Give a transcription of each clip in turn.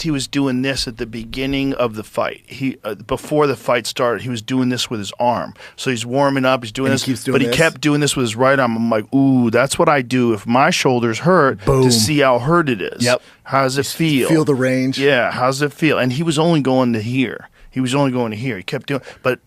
he was doing this at the beginning of the fight. He before the fight started, he was doing this with his arm. So he's warming up, he's doing this, but he kept doing this with his right arm. I'm like, ooh, that's what I do if my shoulder's hurt. Boom. To see how hurt it is. Yep. How does it feel? Feel the range. Yeah. How does it feel? And he was only going to here. He was only going to here. He kept doing, but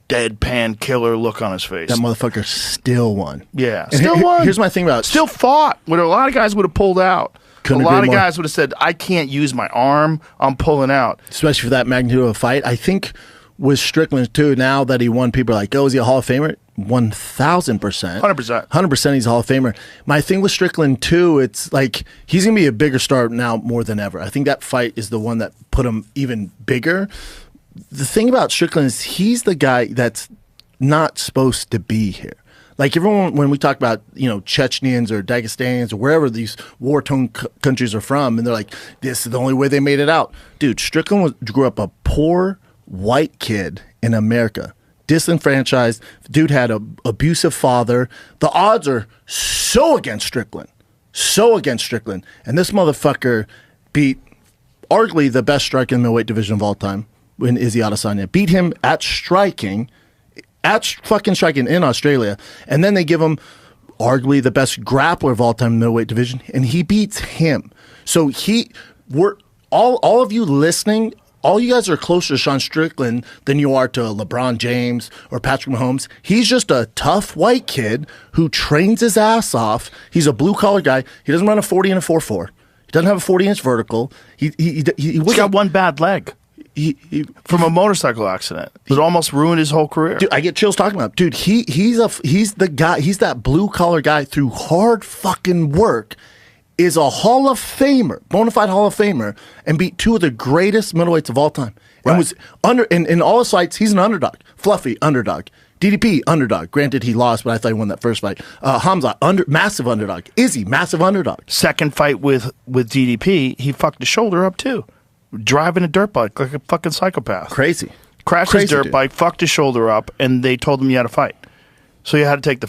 deadpan killer look on his face. That motherfucker still won. Yeah, and still won. Here's my thing about still fought. When a lot of guys would have pulled out. Couldn't a lot of more. guys would have said, "I can't use my arm. I'm pulling out." Especially for that magnitude of a fight. I think with Strickland too. Now that he won, people are like, "Oh, is he a Hall of Famer?" 1,000%. 100%. 100%. He's a Hall of Famer. My thing with Strickland too, it's like he's gonna be a bigger star now more than ever. I think that fight is the one that put him even bigger. The thing about Strickland is he's the guy that's not supposed to be here. Like everyone, when we talk about, Chechens or Dagestans or wherever these war-torn countries are from, and they're like, this is the only way they made it out. Dude, Strickland grew up a poor white kid in America, disenfranchised. Dude had an abusive father. The odds are so against Strickland. And this motherfucker beat arguably the best striker in the middleweight division of all time, when Izzy Adesanya beat him at fucking striking in Australia, and then they give him arguably the best grappler of all time in the middleweight division, and he beats him. So all of you listening, all you guys are closer to Sean Strickland than you are to LeBron James or Patrick Mahomes. He's just a tough white kid who trains his ass off. He's a blue-collar guy. He doesn't run a 40 and a 4.4. He doesn't have a 40-inch vertical. He's got one bad leg. From a motorcycle accident. It almost ruined his whole career. Dude, I get chills talking about it. Dude, he's the guy, he's that blue-collar guy through hard fucking work, is a Hall of Famer, bona fide Hall of Famer, and beat two of the greatest middleweights of all time. And was in all his fights, he's an underdog. Fluffy, underdog. DDP, underdog. Granted, he lost, but I thought he won that first fight. Khamzat, massive underdog. Izzy, massive underdog. Second fight with DDP, he fucked his shoulder up too. Driving a dirt bike like a fucking psychopath. Crazy. Crashed his dirt bike, fucked his shoulder up, and they told him you had to fight. So you had to take the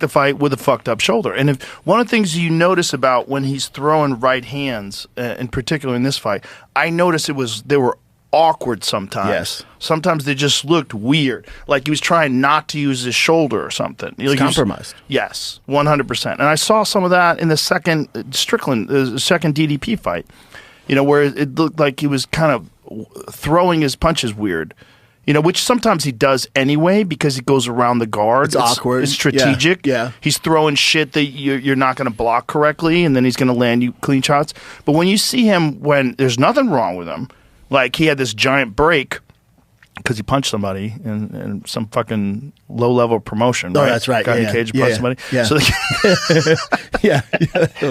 fight. With a fucked up shoulder. And one of the things you notice about when he's throwing right hands, in particular in this fight, I noticed they were awkward sometimes. Yes. Sometimes they just looked weird. Like he was trying not to use his shoulder or something. He's compromised. Yes, 100%. And I saw some of that in the second second DDP fight. Where it looked like he was kind of throwing his punches weird, which sometimes he does anyway because he goes around the guard. It's awkward. It's strategic. Yeah. He's throwing shit that you're not going to block correctly, and then he's going to land you clean shots. But when you see him when there's nothing wrong with him, like he had this giant break because he punched somebody in some fucking low-level promotion. Oh, right? that's right. Got in a cage, punched somebody. Yeah. So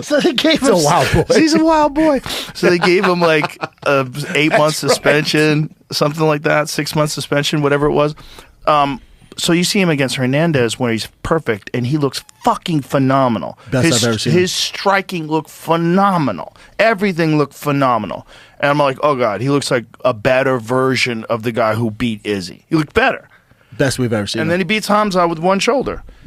so they gave him. He's a wild boy. He's a wild boy. So they gave him like a 8-month suspension, something like that, 6-month suspension, whatever it was. So you see him against Hernandez where he's perfect, and he looks fucking phenomenal. Best I've ever seen. His striking looked phenomenal. Everything looked phenomenal. And I'm like, oh, God, he looks like a better version of the guy who beat Izzy. He looked better. Best we've ever seen. And then he beats Khamzat with one shoulder.